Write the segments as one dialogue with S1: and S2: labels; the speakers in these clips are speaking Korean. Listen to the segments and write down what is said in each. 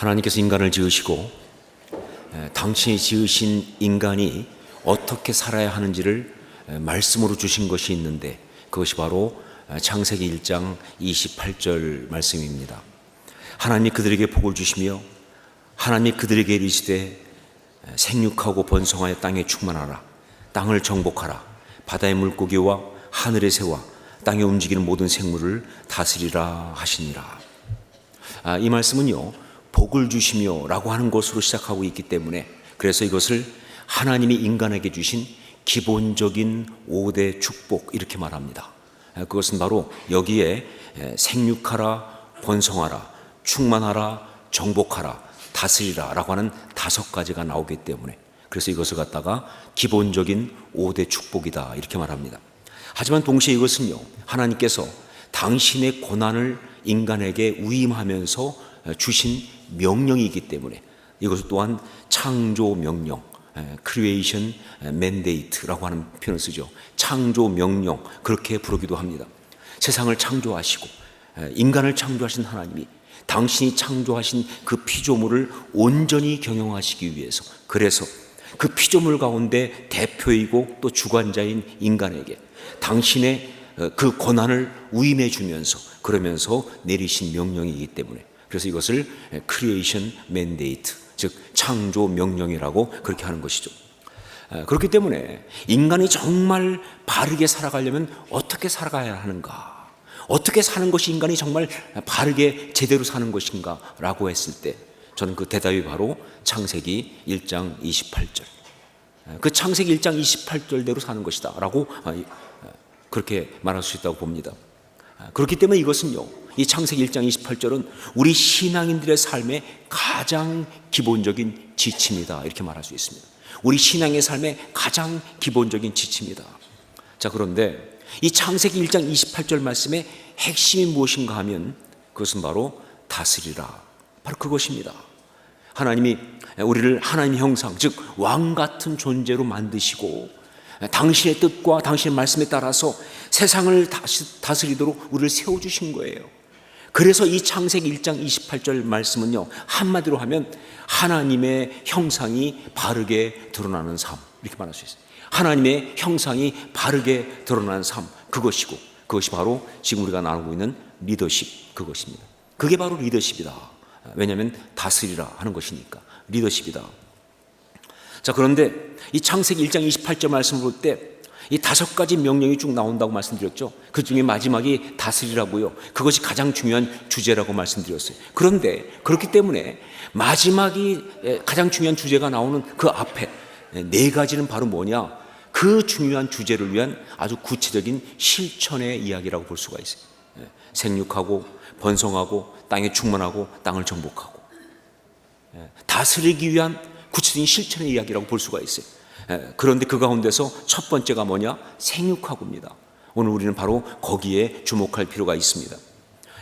S1: 하나님께서 인간을 지으시고 당신이 지으신 인간이 어떻게 살아야 하는지를 말씀으로 주신 것이 있는데, 그것이 바로 창세기 1장 28절 말씀입니다. 하나님이 그들에게 복을 주시며 하나님이 그들에게 이르시되 생육하고 번성하여 땅에 충만하라, 땅을 정복하라, 바다의 물고기와 하늘의 새와 땅에 움직이는 모든 생물을 다스리라 하시니라. 이 말씀은요, 복을 주시며 라고 하는 것으로 시작하고 있기 때문에, 그래서 이것을 하나님이 인간에게 주신 기본적인 5대 축복 이렇게 말합니다. 그것은 바로 여기에 생육하라, 번성하라, 충만하라, 정복하라, 다스리라 라고 하는 5가지가 나오기 때문에, 그래서 이것을 갖다가 기본적인 5대 축복이다 이렇게 말합니다. 하지만 동시에 이것은요, 하나님께서 당신의 고난을 인간에게 위임하면서 주신 명령이기 때문에, 이것 또한 창조 명령, 크리에이션 맨데이트라고 하는 표현을 쓰죠. 창조 명령, 그렇게 부르기도 합니다. 세상을 창조하시고 인간을 창조하신 하나님이 당신이 창조하신 그 피조물을 온전히 경영하시기 위해서, 그래서 그 피조물 가운데 대표이고 또 주관자인 인간에게 당신의 그 권한을 위임해 주면서, 그러면서 내리신 명령이기 때문에, 그래서 이것을 크리에이션 맨데이트, 즉 창조 명령이라고 그렇게 하는 것이죠. 그렇기 때문에 인간이 정말 바르게 살아가려면 어떻게 살아가야 하는가, 어떻게 사는 것이 인간이 정말 바르게 제대로 사는 것인가 라고 했을 때, 저는 그 대답이 바로 창세기 1장 28절, 그 창세기 1장 28절대로 사는 것이다 라고 그렇게 말할 수 있다고 봅니다. 그렇기 때문에 이것은요, 이 창세기 1장 28절은 우리 신앙인들의 삶의 가장 기본적인 지침이다 이렇게 말할 수 있습니다. 우리 신앙의 삶의 가장 기본적인 지침이다. 자, 그런데 이 창세기 1장 28절 말씀의 핵심이 무엇인가 하면, 그것은 바로 다스리라, 바로 그것입니다. 하나님이 우리를 하나님의 형상, 즉 왕 같은 존재로 만드시고 당신의 뜻과 당신의 말씀에 따라서 세상을 다스리도록 우리를 세워주신 거예요. 그래서 이 창세기 1장 28절 말씀은요, 한마디로 하면 하나님의 형상이 바르게 드러나는 삶, 이렇게 말할 수 있어요. 하나님의 형상이 바르게 드러나는 삶, 그것이고, 그것이 바로 지금 우리가 나누고 있는 리더십, 그것입니다. 그게 바로 리더십이다. 왜냐하면 다스리라 하는 것이니까 리더십이다. 자, 그런데 이 창세기 1장 28절 말씀을 볼 때 이 5가지 명령이 쭉 나온다고 말씀드렸죠. 그 중에 마지막이 다스리라고요. 그것이 가장 중요한 주제라고 말씀드렸어요. 그런데 그렇기 때문에 마지막이 가장 중요한 주제가 나오는 그 앞에 4가지는 바로 뭐냐? 그 중요한 주제를 위한 아주 구체적인 실천의 이야기라고 볼 수가 있어요. 생육하고 번성하고 땅에 충만하고 땅을 정복하고, 다스리기 위한 구체적인 실천의 이야기라고 볼 수가 있어요. 그런데 그 가운데서 첫 번째가 뭐냐? 생육하고입니다. 오늘 우리는 바로 거기에 주목할 필요가 있습니다.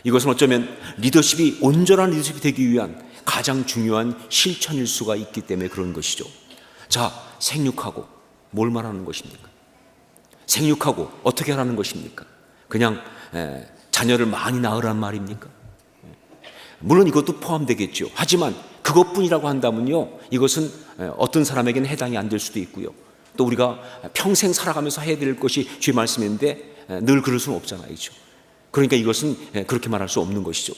S1: 이것은 어쩌면 리더십이, 온전한 리더십이 되기 위한 가장 중요한 실천일 수가 있기 때문에 그런 것이죠. 자, 생육하고 뭘 말하는 것입니까? 생육하고 어떻게 하라는 것입니까? 그냥 자녀를 많이 낳으란 말입니까? 물론 이것도 포함되겠죠. 하지만 그것뿐이라고 한다면요, 이것은 어떤 사람에게는 해당이 안 될 수도 있고요, 또 우리가 평생 살아가면서 해야 될 것이 주의 말씀인데 늘 그럴 수는 없잖아요. 그렇죠? 그러니까 이것은 그렇게 말할 수 없는 것이죠.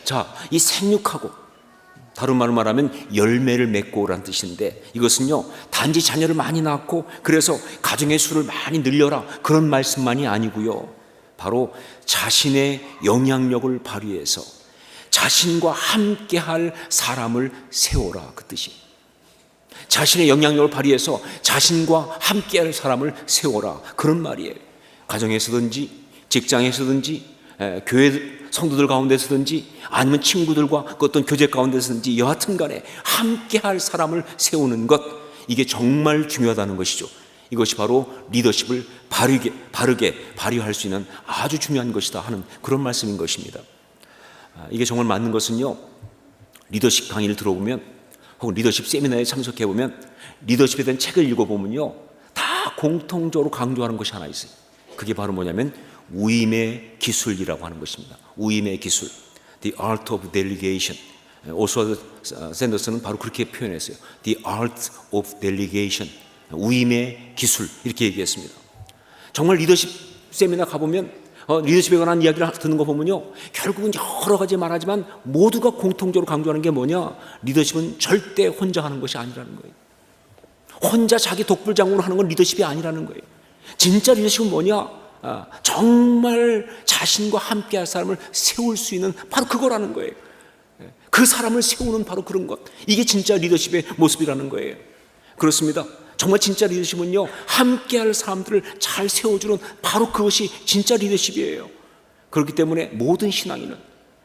S1: 자, 이 생육하고, 다른 말로 말하면 열매를 맺고 라는 뜻인데, 이것은요, 단지 자녀를 많이 낳고 그래서 가정의 수를 많이 늘려라, 그런 말씀만이 아니고요, 바로 자신의 영향력을 발휘해서 자신과 함께할 사람을 세워라, 그 뜻이. 자신의 영향력을 발휘해서 자신과 함께할 사람을 세워라, 그런 말이에요. 가정에서든지 직장에서든지 교회 성도들 가운데서든지 아니면 친구들과 그 어떤 교제 가운데서든지 여하튼 간에 함께할 사람을 세우는 것, 이게 정말 중요하다는 것이죠. 이것이 바로 리더십을 바르게 발휘할 수 있는 아주 중요한 것이다 하는 그런 말씀인 것입니다. 이게 정말 맞는 것은요, 리더십 강의를 들어보면, 혹은 리더십 세미나에 참석해보면, 리더십에 대한 책을 읽어보면요, 다 공통적으로 강조하는 것이 하나 있어요. 그게 바로 뭐냐면 위임의 기술이라고 하는 것입니다. 위임의 기술, The Art of Delegation, 오스왈드 샌더스는 바로 그렇게 표현했어요. The art of delegation, 위임의 기술, 이렇게 얘기했습니다. 정말 리더십 세미나 가보면 리더십에 관한 이야기를 듣는 거 보면요, 결국은 여러 가지 말하지만 모두가 공통적으로 강조하는 게 뭐냐, 리더십은 절대 혼자 하는 것이 아니라는 거예요. 혼자 자기 독불장군으로 하는 건 리더십이 아니라는 거예요. 진짜 리더십은 뭐냐, 정말 자신과 함께 할 사람을 세울 수 있는 바로 그거라는 거예요. 그 사람을 세우는 바로 그런 것, 이게 진짜 리더십의 모습이라는 거예요. 그렇습니다. 정말 진짜 리더십은요, 함께 할 사람들을 잘 세워주는 바로 그것이 진짜 리더십이에요. 그렇기 때문에 모든 신앙인은,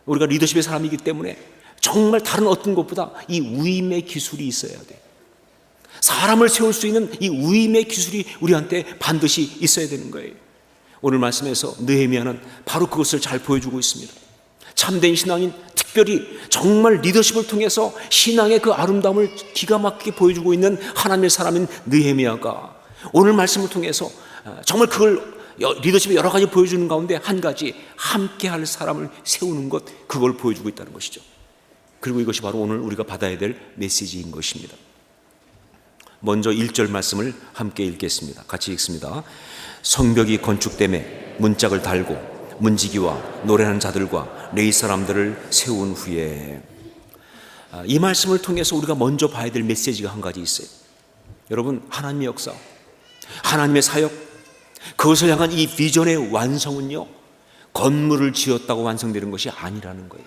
S1: 우리가 리더십의 사람이기 때문에 정말 다른 어떤 것보다 이 위임의 기술이 있어야 돼요. 사람을 세울 수 있는 이 위임의 기술이 우리한테 반드시 있어야 되는 거예요. 오늘 말씀에서 느헤미야는 바로 그것을 잘 보여주고 있습니다. 참된 신앙인, 특별히 정말 리더십을 통해서 신앙의 그 아름다움을 기가 막히게 보여주고 있는 하나님의 사람인 느헤미야가 오늘 말씀을 통해서 정말 그걸 리더십의 여러 가지 보여주는 가운데 한 가지, 함께 할 사람을 세우는 것, 그걸 보여주고 있다는 것이죠. 그리고 이것이 바로 오늘 우리가 받아야 될 메시지인 것입니다. 먼저 1절 말씀을 함께 읽겠습니다. 같이 읽습니다. 성벽이 건축됨에 문짝을 달고 문지기와 노래하는 자들과 레위 사람들을 세운 후에, 이 말씀을 통해서 우리가 먼저 봐야 될 메시지가 한 가지 있어요. 여러분, 하나님의 역사, 하나님의 사역, 그것을 향한 이 비전의 완성은요, 건물을 지었다고 완성되는 것이 아니라는 거예요.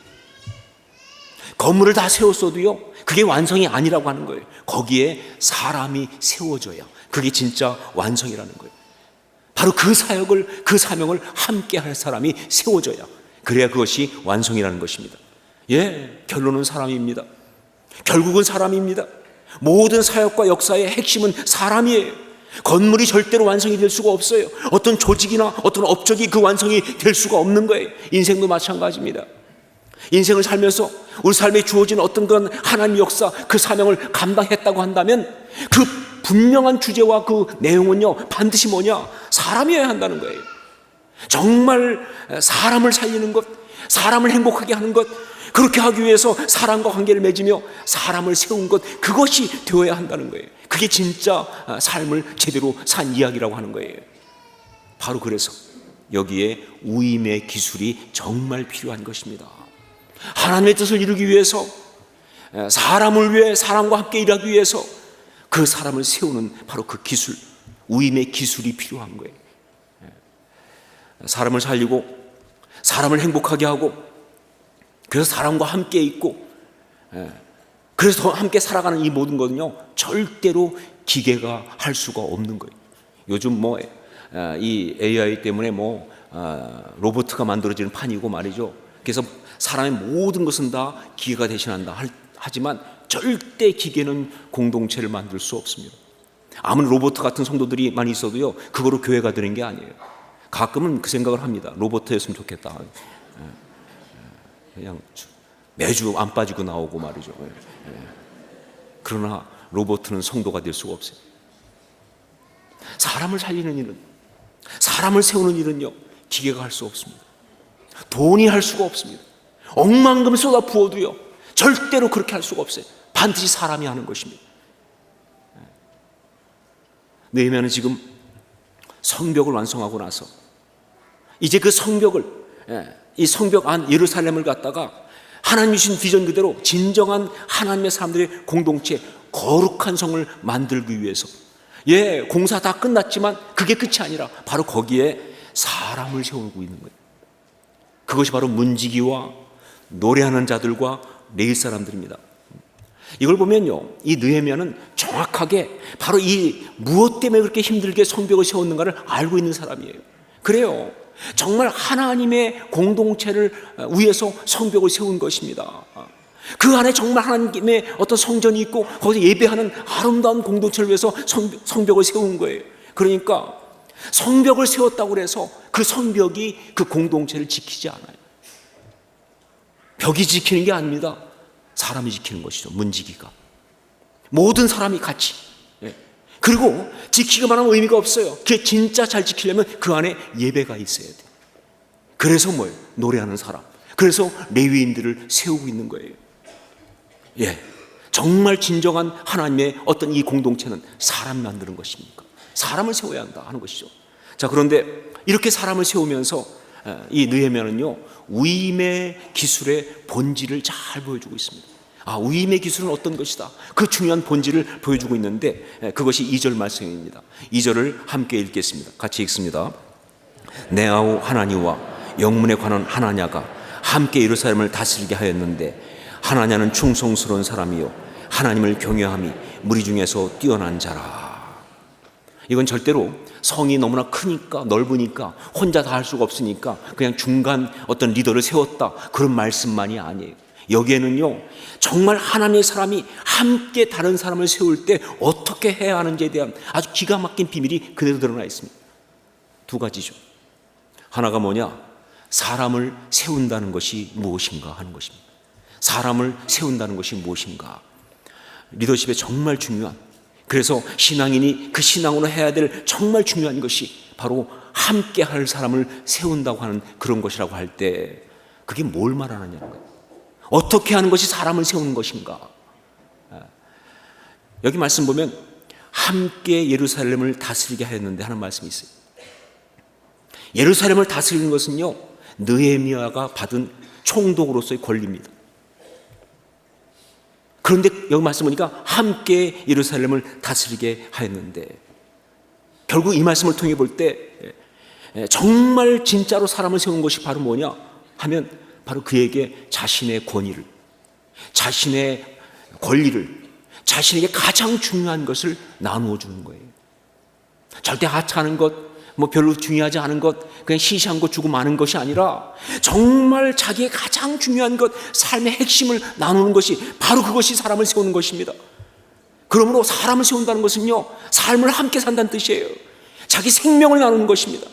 S1: 건물을 다 세웠어도요, 그게 완성이 아니라고 하는 거예요. 거기에 사람이 세워져야 그게 진짜 완성이라는 거예요. 바로 그 사역을, 그 사명을 함께 할 사람이 세워져야, 그래야 그것이 완성이라는 것입니다. 결론은 사람입니다. 결국은 사람입니다. 모든 사역과 역사의 핵심은 사람이에요. 건물이 절대로 완성이 될 수가 없어요. 어떤 조직이나 어떤 업적이 그 완성이 될 수가 없는 거예요. 인생도 마찬가지입니다. 인생을 살면서 우리 삶에 주어진 어떤 그런 하나님의 역사, 그 사명을 감당했다고 한다면 그 분명한 주제와 그 내용은요, 반드시 뭐냐, 사람이어야 한다는 거예요. 정말 사람을 살리는 것, 사람을 행복하게 하는 것, 그렇게 하기 위해서 사람과 관계를 맺으며 사람을 세운 것, 그것이 되어야 한다는 거예요. 그게 진짜 삶을 제대로 산 이야기라고 하는 거예요. 바로 그래서 여기에 위임의 기술이 정말 필요한 것입니다. 하나님의 뜻을 이루기 위해서, 사람을 위해 사람과 함께 일하기 위해서 그 사람을 세우는 바로 그 기술, 위임의 기술이 필요한 거예요. 사람을 살리고 사람을 행복하게 하고, 그래서 사람과 함께 있고, 그래서 함께 살아가는 이 모든 것은요, 절대로 기계가 할 수가 없는 거예요. 요즘 이 AI 때문에 로봇가 만들어지는 판이고 말이죠. 그래서 사람의 모든 것은 다 기계가 대신한다 하지만 절대 기계는 공동체를 만들 수 없습니다. 아무리 로봇 같은 성도들이 많이 있어도요, 그거로 교회가 되는 게 아니에요. 가끔은 그 생각을 합니다. 로봇이었으면 좋겠다. 그냥 매주 안 빠지고 나오고 말이죠. 그러나 로봇은 성도가 될 수가 없어요. 사람을 살리는 일은, 사람을 세우는 일은요, 기계가 할 수 없습니다. 돈이 할 수가 없습니다. 억만금 쏟아 부어도요, 절대로 그렇게 할 수가 없어요. 반드시 사람이 하는 것입니다. 느헤미야는 지금 성벽을 완성하고 나서 이제 그 성벽을, 이 성벽 안 예루살렘을 갖다가 하나님이 주신 비전 그대로 진정한 하나님의 사람들의 공동체, 거룩한 성을 만들기 위해서, 공사 다 끝났지만 그게 끝이 아니라 바로 거기에 사람을 세우고 있는 거예요. 그것이 바로 문지기와 노래하는 자들과 레위 사람들입니다. 이걸 보면요, 이 느헤미야는 정확하게 바로 이 무엇 때문에 그렇게 힘들게 성벽을 세웠는가를 알고 있는 사람이에요. 그래요, 정말 하나님의 공동체를 위해서 성벽을 세운 것입니다. 그 안에 정말 하나님의 어떤 성전이 있고 거기서 예배하는 아름다운 공동체를 위해서 성벽을 세운 거예요. 그러니까 성벽을 세웠다고 해서 그 성벽이 그 공동체를 지키지 않아요. 벽이 지키는 게 아닙니다. 사람이 지키는 것이죠. 문지기가, 모든 사람이 같이. 그리고 지키기만 하면 의미가 없어요. 그게 진짜 잘 지키려면 그 안에 예배가 있어야 돼요. 그래서 노래하는 사람, 그래서 레위인들을 세우고 있는 거예요. 예, 정말 진정한 하나님의 어떤 이 공동체는 사람 만드는 것입니까? 사람을 세워야 한다 하는 것이죠. 자, 그런데 이렇게 사람을 세우면서 이 느헤미야는요, 위임의 기술의 본질을 잘 보여주고 있습니다. 위임의 기술은 어떤 것이다, 그 중요한 본질을 보여주고 있는데, 그것이 2절 말씀입니다. 2절을 함께 읽겠습니다. 같이 읽습니다. 내 아우 하나니와 영문에 관한 하나냐가 함께 예루살렘을 다스리게 하였는데, 하나냐는 충성스러운 사람이요 하나님을 경외함이 무리 중에서 뛰어난 자라. 이건 절대로 성이 너무나 크니까, 넓으니까 혼자 다 할 수가 없으니까 그냥 중간 어떤 리더를 세웠다, 그런 말씀만이 아니에요. 여기에는요, 정말 하나님의 사람이 함께 다른 사람을 세울 때 어떻게 해야 하는지에 대한 아주 기가 막힌 비밀이 그대로 드러나 있습니다. 두 가지죠. 하나가 뭐냐? 사람을 세운다는 것이 무엇인가 하는 것입니다. 사람을 세운다는 것이 무엇인가? 리더십에 정말 중요한, 그래서 신앙인이 그 신앙으로 해야 될 정말 중요한 것이 바로 함께 할 사람을 세운다고 하는 그런 것이라고 할 때, 그게 뭘 말하느냐는 거예요. 어떻게 하는 것이 사람을 세우는 것인가? 여기 말씀 보면 함께 예루살렘을 다스리게 하였는데 하는 말씀이 있어요. 예루살렘을 다스리는 것은요, 느헤미야가 받은 총독으로서의 권리입니다. 그런데 여기 말씀 보니까 함께 예루살렘을 다스리게 하였는데, 결국 이 말씀을 통해 볼 때 정말 진짜로 사람을 세운 것이 바로 뭐냐 하면, 바로 그에게 자신의 권위를, 자신의 권리를, 자신에게 가장 중요한 것을 나누어 주는 거예요. 절대 하찮은 것, 별로 중요하지 않은 것, 그냥 시시한 것 주고 마는 것이 아니라 정말 자기의 가장 중요한 것, 삶의 핵심을 나누는 것이 바로 그것이 사람을 세우는 것입니다. 그러므로 사람을 세운다는 것은요, 삶을 함께 산다는 뜻이에요. 자기 생명을 나누는 것입니다.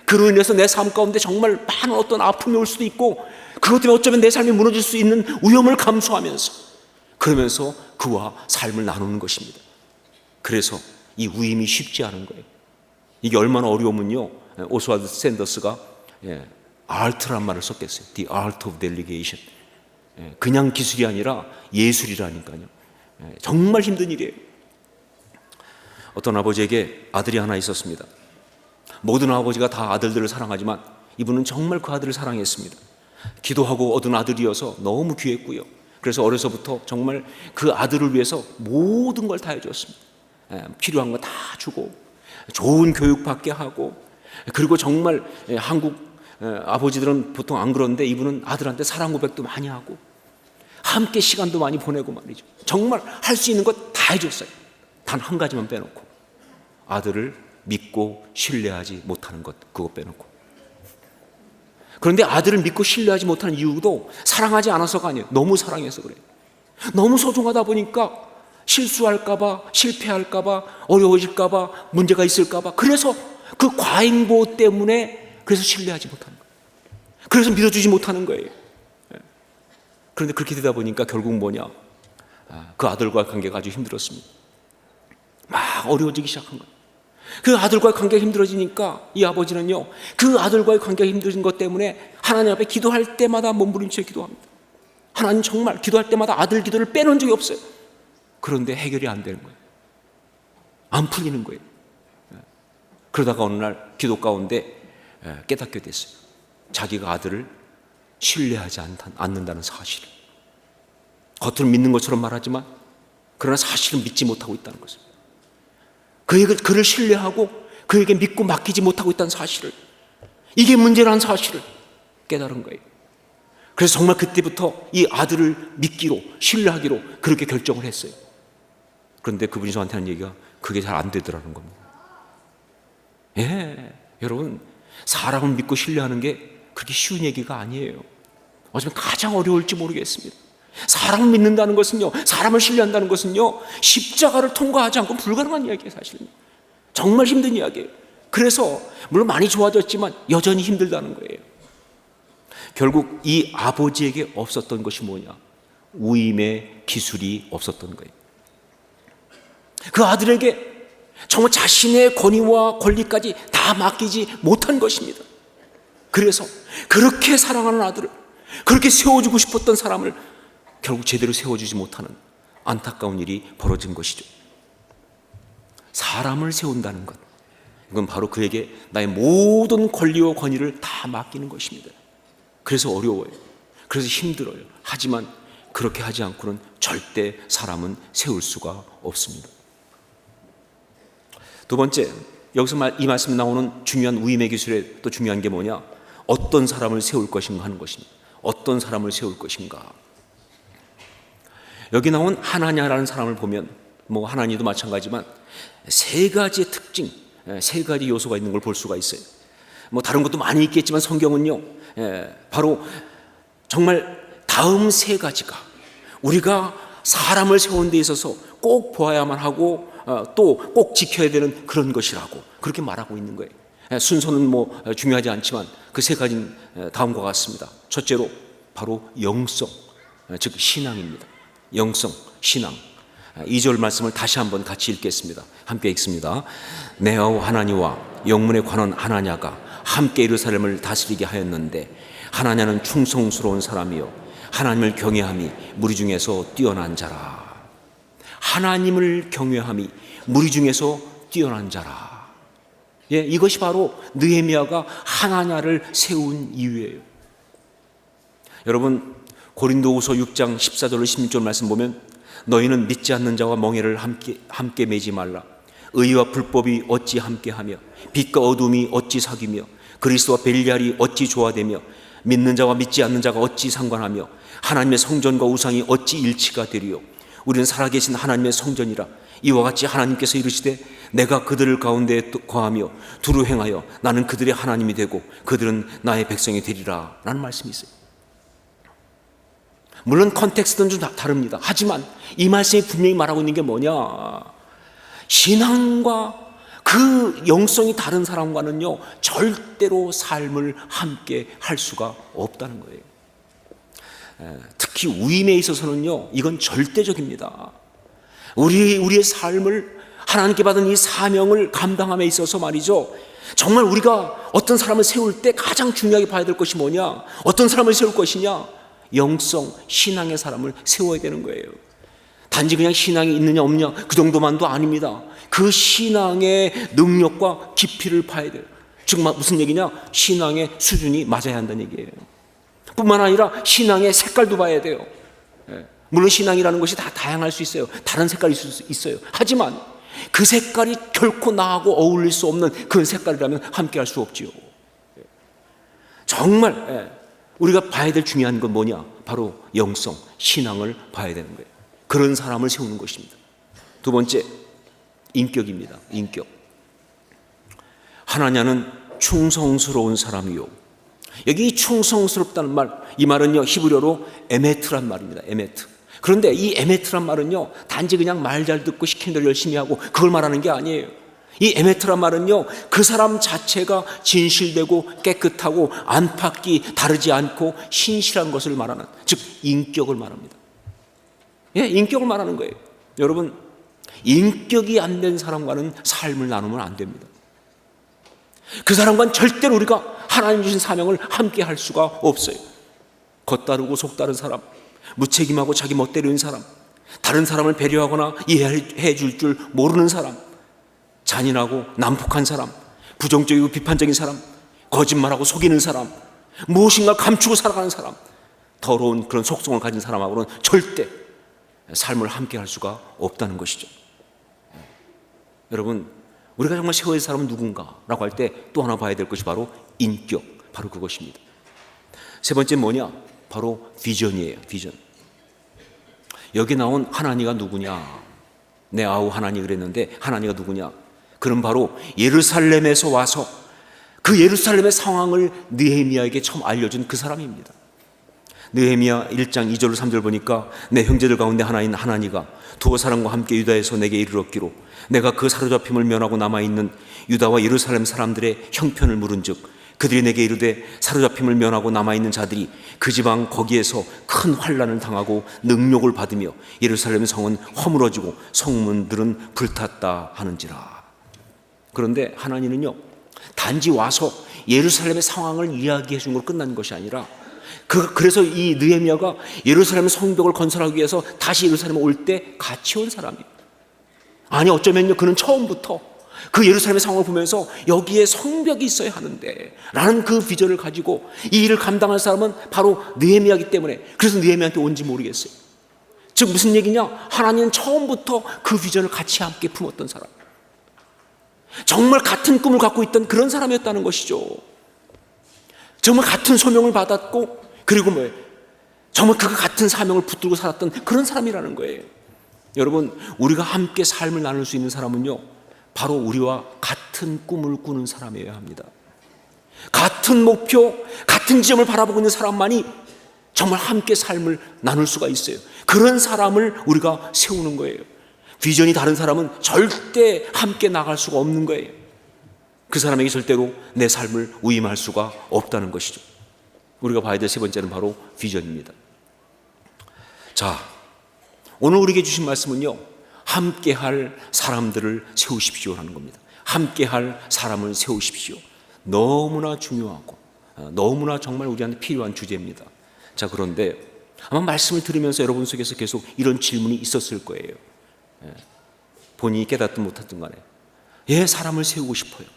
S1: 그로 인해서 내 삶 가운데 정말 많은 어떤 아픔이 올 수도 있고, 그것 때문에 어쩌면 내 삶이 무너질 수 있는 위험을 감수하면서, 그러면서 그와 삶을 나누는 것입니다. 그래서 이 위임이 쉽지 않은 거예요. 이게 얼마나 어려우면요, 오스왈드 샌더스가 art란 말을 썼겠어요. The art of delegation. 그냥 기술이 아니라 예술이라니까요. 정말 힘든 일이에요. 어떤 아버지에게 아들이 하나 있었습니다. 모든 아버지가 다 아들들을 사랑하지만 이분은 정말 그 아들을 사랑했습니다. 기도하고 얻은 아들이어서 너무 귀했고요. 그래서 어려서부터 정말 그 아들을 위해서 모든 걸 다 해줬습니다. 필요한 거 다 주고, 좋은 교육 받게 하고, 그리고 정말 한국 아버지들은 보통 안 그런데 이분은 아들한테 사랑 고백도 많이 하고, 함께 시간도 많이 보내고 말이죠. 정말 할 수 있는 것 다 해줬어요. 단 한 가지만 빼놓고, 아들을 믿고 신뢰하지 못하는 것, 그거 빼놓고. 그런데 아들을 믿고 신뢰하지 못하는 이유도 사랑하지 않아서가 아니에요. 너무 사랑해서 그래요. 너무 소중하다 보니까 실수할까봐, 실패할까봐, 어려워질까봐, 문제가 있을까봐, 그래서 그 과잉보호 때문에 그래서 신뢰하지 못하는 거예요. 그래서 믿어주지 못하는 거예요. 그런데 그렇게 되다 보니까 결국 뭐냐, 그 아들과의 관계가 아주 힘들었습니다. 막 어려워지기 시작한 거예요. 그 아들과의 관계가 힘들어지니까 이 아버지는요, 그 아들과의 관계가 힘들어진 것 때문에 하나님 앞에 기도할 때마다 몸부림쳐 기도합니다. 하나님 정말 기도할 때마다 아들 기도를 빼놓은 적이 없어요. 그런데 해결이 안 되는 거예요. 안 풀리는 거예요. 그러다가 어느 날 기도 가운데 깨닫게 됐어요. 자기가 아들을 신뢰하지 않는다는 사실을. 겉으로 믿는 것처럼 말하지만 그러나 사실은 믿지 못하고 있다는 것을. 그를 신뢰하고 그에게 믿고 맡기지 못하고 있다는 사실을, 이게 문제라는 사실을 깨달은 거예요. 그래서 정말 그때부터 이 아들을 믿기로, 신뢰하기로 그렇게 결정을 했어요. 그런데 그분이 저한테 하는 얘기가 그게 잘 안 되더라는 겁니다. 여러분, 사람을 믿고 신뢰하는 게 그렇게 쉬운 얘기가 아니에요. 어쩌면 가장 어려울지 모르겠습니다. 사람을 믿는다는 것은요, 사람을 신뢰한다는 것은요, 십자가를 통과하지 않고 불가능한 이야기예요. 사실은 정말 힘든 이야기예요. 그래서 물론 많이 좋아졌지만 여전히 힘들다는 거예요. 결국 이 아버지에게 없었던 것이 뭐냐, 위임의 기술이 없었던 거예요. 그 아들에게 정말 자신의 권위와 권리까지 다 맡기지 못한 것입니다. 그래서 그렇게 사랑하는 아들을, 그렇게 세워주고 싶었던 사람을 결국 제대로 세워주지 못하는 안타까운 일이 벌어진 것이죠. 사람을 세운다는 것, 이건 바로 그에게 나의 모든 권리와 권위를 다 맡기는 것입니다. 그래서 어려워요. 그래서 힘들어요. 하지만 그렇게 하지 않고는 절대 사람은 세울 수가 없습니다. 두 번째, 여기서 이 말씀에 나오는 중요한 우임의 기술에 또 중요한 게 뭐냐? 어떤 사람을 세울 것인가 하는 것입니다. 어떤 사람을 세울 것인가. 여기 나온 하나냐라는 사람을 보면 하나니도 마찬가지지만 세 가지의 특징, 세 가지 요소가 있는 걸 볼 수가 있어요. 다른 것도 많이 있겠지만 성경은요, 바로 정말 다음 세 가지가 우리가 사람을 세우는 데 있어서 꼭 보아야만 하고 또 꼭 지켜야 되는 그런 것이라고 그렇게 말하고 있는 거예요. 순서는 중요하지 않지만 그 세 가지는 다음과 같습니다. 첫째로 바로 영성, 즉 신앙입니다. 영성, 신앙. 2절 말씀을 다시 한번 같이 읽겠습니다. 함께 읽습니다. 내 아우 하나니와 영문에 관한 하나냐가 함께 예루살렘을 다스리게 하였는데 하나냐는 충성스러운 사람이요 하나님을 경외함이 무리 중에서 뛰어난 자라. 하나님을 경외함이 무리 중에서 뛰어난 자라. 이것이 바로 느헤미야가 하나냐를 세운 이유예요. 여러분, 고린도후서 6장 14절로 16절 말씀 보면 너희는 믿지 않는 자와 멍에를 함께 매지 말라. 의와 불법이 어찌 함께하며 빛과 어둠이 어찌 사귀며 그리스도와 벨리알이 어찌 조화되며 믿는 자와 믿지 않는 자가 어찌 상관하며 하나님의 성전과 우상이 어찌 일치가 되리요. 우리는 살아계신 하나님의 성전이라. 이와 같이 하나님께서 이르시되 내가 그들을 가운데 거하며 두루 행하여 나는 그들의 하나님이 되고 그들은 나의 백성이 되리라 라는 말씀이 있어요. 물론 컨텍스트는 좀 다릅니다. 하지만 이 말씀이 분명히 말하고 있는 게 뭐냐, 신앙과 그 영성이 다른 사람과는요 절대로 삶을 함께 할 수가 없다는 거예요. 특히 우임에 있어서는요 이건 절대적입니다. 우리의 삶을 하나님께 받은 이 사명을 감당함에 있어서 말이죠, 정말 우리가 어떤 사람을 세울 때 가장 중요하게 봐야 될 것이 뭐냐, 어떤 사람을 세울 것이냐, 영성, 신앙의 사람을 세워야 되는 거예요. 단지 그냥 신앙이 있느냐 없느냐 그 정도만도 아닙니다. 그 신앙의 능력과 깊이를 봐야 돼요. 즉 무슨 얘기냐, 신앙의 수준이 맞아야 한다는 얘기예요. 뿐만 아니라 신앙의 색깔도 봐야 돼요. 물론 신앙이라는 것이 다 다양할 수 있어요. 다른 색깔이 있을 수 있어요. 하지만 그 색깔이 결코 나하고 어울릴 수 없는 그런 색깔이라면 함께 할 수 없지요. 정말 우리가 봐야 될 중요한 건 뭐냐, 바로 영성, 신앙을 봐야 되는 거예요. 그런 사람을 세우는 것입니다. 두 번째, 인격입니다. 인격. 하나냐는 충성스러운 사람이요. 여기 충성스럽다는 말, 이 말은요 히브리어로 에메트란 말입니다. 에메트. 그런데 이 에메트란 말은요 단지 그냥 말 잘 듣고 시키는 대로 열심히 하고 그걸 말하는 게 아니에요. 이 에메트란 말은요 그 사람 자체가 진실되고 깨끗하고 안팎이 다르지 않고 신실한 것을 말하는, 즉 인격을 말합니다. 인격을 말하는 거예요. 여러분, 인격이 안 된 사람과는 삶을 나누면 안 됩니다. 그 사람과는 절대로 우리가 하나님 주신 사명을 함께 할 수가 없어요. 겉다르고 속다른 사람, 무책임하고 자기 멋대로인 사람, 다른 사람을 배려하거나 이해해 줄 줄 모르는 사람, 잔인하고 난폭한 사람, 부정적이고 비판적인 사람, 거짓말하고 속이는 사람, 무엇인가 감추고 살아가는 사람, 더러운 그런 속성을 가진 사람하고는 절대 삶을 함께 할 수가 없다는 것이죠. 여러분, 우리가 정말 세워야 할 사람은 누군가라고 할 때 또 하나 봐야 될 것이 바로 인격, 바로 그것입니다. 세 번째 뭐냐? 바로 비전이에요. 비전. 여기 나온 하나니가 누구냐? 내 아우 하나니 그랬는데 하나니가 누구냐? 그는 바로 예루살렘에서 와서 그 예루살렘의 상황을 느헤미야에게 처음 알려준 그 사람입니다. 느헤미야 1장 2절 3절 보니까 내 형제들 가운데 하나인 하나니가 두어 사람과 함께 유다에서 내게 이르렀기로 내가 그 사로잡힘을 면하고 남아있는 유다와 예루살렘 사람들의 형편을 물은즉 그들이 내게 이르되 사로잡힘을 면하고 남아있는 자들이 그 지방 거기에서 큰 환난을 당하고 능욕을 받으며 예루살렘 성은 허물어지고 성문들은 불탔다 하는지라. 그런데 하나님은요 단지 와서 예루살렘의 상황을 이야기해 준 걸로 끝난 것이 아니라 그래서 이 느헤미야가 예루살렘 성벽을 건설하기 위해서 다시 예루살렘에 올 때 같이 온 사람이에요. 아니 어쩌면요, 그는 처음부터 그 예루살렘의 상황을 보면서 여기에 성벽이 있어야 하는데 라는 그 비전을 가지고 이 일을 감당할 사람은 바로 느헤미야이기 때문에, 그래서 느헤미야한테 온지 모르겠어요. 즉 무슨 얘기냐, 하나님은 처음부터 그 비전을 같이 함께 품었던 사람, 정말 같은 꿈을 갖고 있던 그런 사람이었다는 것이죠. 정말 같은 소명을 받았고, 그리고 정말 그가 같은 사명을 붙들고 살았던 그런 사람이라는 거예요. 여러분, 우리가 함께 삶을 나눌 수 있는 사람은요, 바로 우리와 같은 꿈을 꾸는 사람이어야 합니다. 같은 목표, 같은 지점을 바라보고 있는 사람만이 정말 함께 삶을 나눌 수가 있어요. 그런 사람을 우리가 세우는 거예요. 비전이 다른 사람은 절대 함께 나갈 수가 없는 거예요. 그 사람에게 절대로 내 삶을 위임할 수가 없다는 것이죠. 우리가 봐야 될 세 번째는 바로 비전입니다. 자, 오늘 우리에게 주신 말씀은요, 함께할 사람들을 세우십시오라는 겁니다. 함께할 사람을 세우십시오. 너무나 중요하고 너무나 정말 우리한테 필요한 주제입니다. 자, 그런데 아마 말씀을 들으면서 여러분 속에서 계속 이런 질문이 있었을 거예요. 본인이 깨닫든 못하든 간에, 사람을 세우고 싶어요.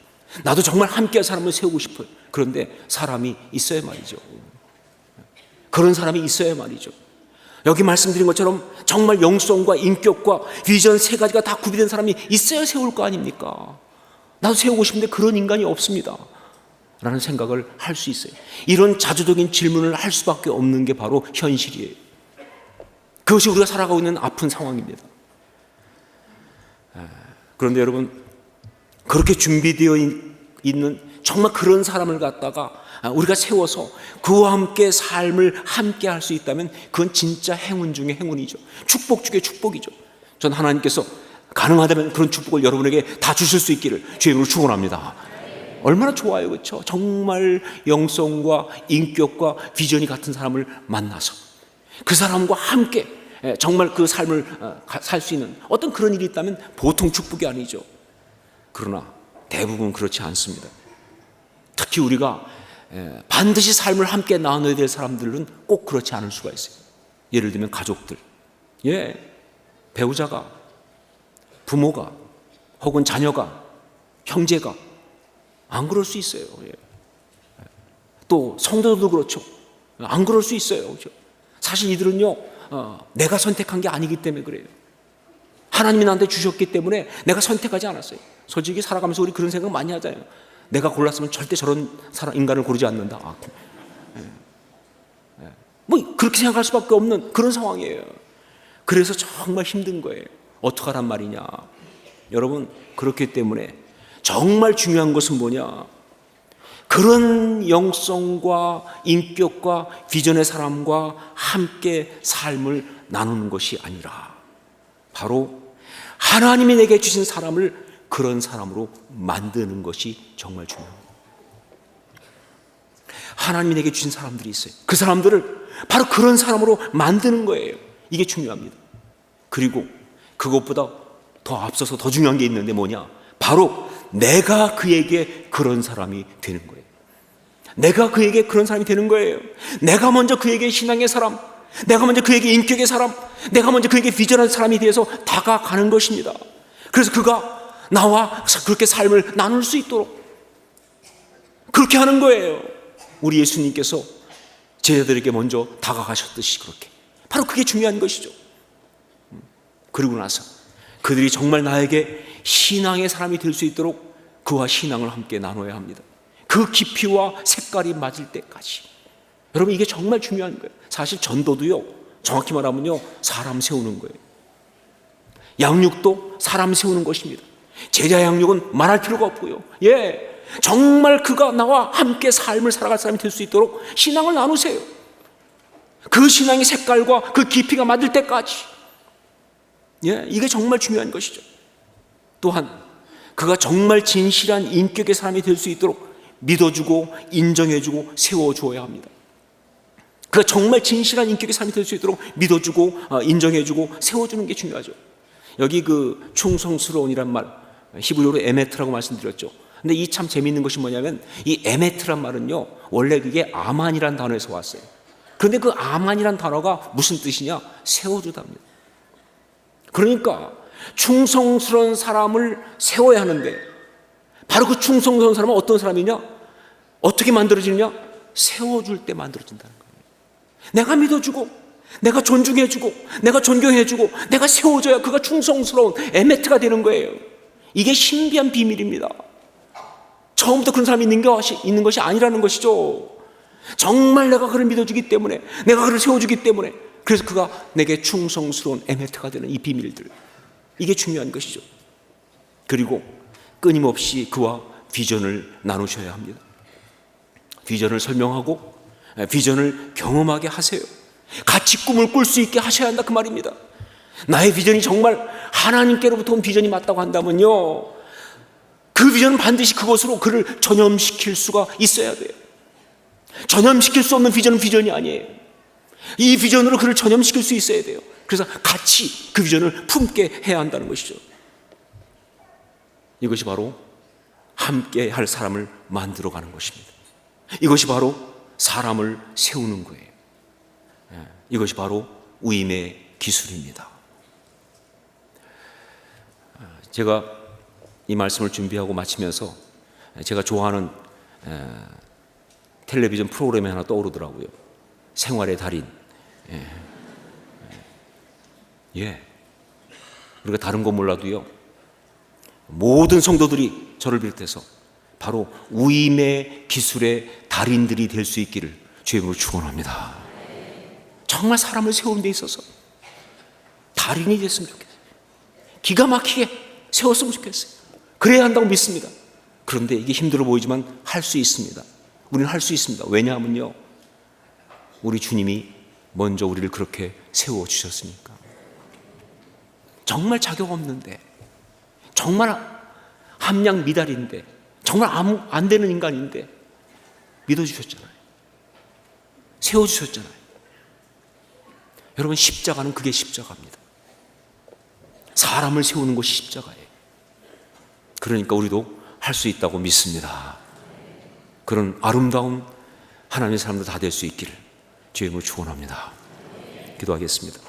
S1: 나도 정말 함께할 사람을 세우고 싶어요. 그런데 사람이 있어야 말이죠. 그런 사람이 있어야 말이죠. 여기 말씀드린 것처럼 정말 영성과 인격과 비전 세 가지가 다 구비된 사람이 있어야 세울 거 아닙니까? 나도 세우고 싶은데 그런 인간이 없습니다 라는 생각을 할 수 있어요. 이런 자조적인 질문을 할 수밖에 없는 게 바로 현실이에요. 그것이 우리가 살아가고 있는 아픈 상황입니다. 그런데 여러분, 그렇게 준비되어 있는 정말 그런 사람을 갖다가 우리가 세워서 그와 함께 삶을 함께 할 수 있다면 그건 진짜 행운 중에 행운이죠. 축복 중에 축복이죠. 전 하나님께서 가능하다면 그런 축복을 여러분에게 다 주실 수 있기를 주의 이름으로 축원합니다. 얼마나 좋아요, 그렇죠? 정말 영성과 인격과 비전이 같은 사람을 만나서 그 사람과 함께 정말 그 삶을 살 수 있는 어떤 그런 일이 있다면 보통 축복이 아니죠. 그러나 대부분 그렇지 않습니다. 특히 우리가 반드시 삶을 함께 나눠야 될 사람들은 꼭 그렇지 않을 수가 있어요. 예를 들면 가족들, 배우자가, 부모가, 혹은 자녀가, 형제가 안 그럴 수 있어요. 또 성도들도 그렇죠. 안 그럴 수 있어요. 사실 이들은요, 내가 선택한 게 아니기 때문에 그래요. 하나님이 나한테 주셨기 때문에 내가 선택하지 않았어요. 솔직히 살아가면서 우리 그런 생각 많이 하잖아요. 내가 골랐으면 절대 저런 인간을 고르지 않는다. 그렇게 생각할 수밖에 없는 그런 상황이에요. 그래서 정말 힘든 거예요. 어떡하란 말이냐. 여러분, 그렇기 때문에 정말 중요한 것은 뭐냐, 그런 영성과 인격과 비전의 사람과 함께 삶을 나누는 것이 아니라 바로 하나님이 내게 주신 사람을 그런 사람으로 만드는 것이 정말 중요합니다. 하나님이 내게 주신 사람들이 있어요. 그 사람들을 바로 그런 사람으로 만드는 거예요. 이게 중요합니다. 그리고 그것보다 더 앞서서 더 중요한 게 있는데 뭐냐, 바로 내가 그에게 그런 사람이 되는 거예요. 내가 그에게 그런 사람이 되는 거예요. 내가 먼저 그에게 신앙의 사람, 내가 먼저 그에게 인격의 사람, 내가 먼저 그에게 비전한 사람이 되어서 다가가는 것입니다. 그래서 그가 나와 그렇게 삶을 나눌 수 있도록 그렇게 하는 거예요. 우리 예수님께서 제자들에게 먼저 다가가셨듯이 그렇게. 바로 그게 중요한 것이죠. 그리고 나서 그들이 정말 나에게 신앙의 사람이 될 수 있도록 그와 신앙을 함께 나눠야 합니다. 그 깊이와 색깔이 맞을 때까지. 여러분, 이게 정말 중요한 거예요. 사실 전도도요, 정확히 말하면요, 사람 세우는 거예요. 양육도 사람 세우는 것입니다. 제자 양육은 말할 필요가 없고요. 정말 그가 나와 함께 삶을 살아갈 사람이 될 수 있도록 신앙을 나누세요. 그 신앙의 색깔과 그 깊이가 맞을 때까지. 이게 정말 중요한 것이죠. 또한 그가 정말 진실한 인격의 사람이 될 수 있도록 믿어주고 인정해주고 세워주어야 합니다. 그가 정말 진실한 인격의 사람이 될 수 있도록 믿어주고 인정해주고 세워주는 게 중요하죠. 여기 그 충성스러운이란 말, 히브리어로 에메트라고 말씀드렸죠. 근데 이 참 재미있는 것이 뭐냐면 이 에메트란 말은요, 원래 그게 아만이란 단어에서 왔어요. 그런데 그 아만이란 단어가 무슨 뜻이냐? 세워주답니다. 그러니까 충성스러운 사람을 세워야 하는데, 바로 그 충성스러운 사람은 어떤 사람이냐? 어떻게 만들어지느냐? 세워줄 때 만들어진다는 거예요. 내가 믿어주고, 내가 존중해주고, 내가 존경해주고, 내가 세워줘야 그가 충성스러운 에메트가 되는 거예요. 이게 신비한 비밀입니다. 처음부터 그런 사람이 있는 것이 아니라는 것이죠. 정말 내가 그를 믿어주기 때문에, 내가 그를 세워주기 때문에, 그래서 그가 내게 충성스러운 에메트가 되는 이 비밀들, 이게 중요한 것이죠. 그리고 끊임없이 그와 비전을 나누셔야 합니다. 비전을 설명하고 비전을 경험하게 하세요. 같이 꿈을 꿀 수 있게 하셔야 한다, 그 말입니다. 나의 비전이 정말 하나님께로부터 온 비전이 맞다고 한다면요, 그 비전은 반드시 그것으로 그를 전염시킬 수가 있어야 돼요. 전염시킬 수 없는 비전은 비전이 아니에요. 이 비전으로 그를 전염시킬 수 있어야 돼요. 그래서 같이 그 비전을 품게 해야 한다는 것이죠. 이것이 바로 함께 할 사람을 만들어가는 것입니다. 이것이 바로 사람을 세우는 거예요. 이것이 바로 위임의 기술입니다. 제가 이 말씀을 준비하고 마치면서 제가 좋아하는 텔레비전 프로그램이 하나 떠오르더라고요. 생활의 달인. 우리가 다른 건 몰라도요, 모든 성도들이 저를 비롯해서 바로 위임의 기술의 달인들이 될 수 있기를 주의 이름으로 축원합니다. 정말 사람을 세우는 데 있어서 달인이 됐으면 좋겠어요. 기가 막히게 세웠으면 좋겠어요. 그래야 한다고 믿습니다. 그런데 이게 힘들어 보이지만 할 수 있습니다. 우리는 할 수 있습니다. 왜냐하면요, 우리 주님이 먼저 우리를 그렇게 세워주셨으니까. 정말 자격 없는데, 정말 함량 미달인데, 정말 안 되는 인간인데 믿어주셨잖아요. 세워주셨잖아요. 여러분, 십자가는 그게 십자가입니다. 사람을 세우는 것이 십자가예요. 그러니까 우리도 할 수 있다고 믿습니다. 그런 아름다운 하나님의 사람들 다 될 수 있기를 주의 이름으로 축원합니다. 기도하겠습니다.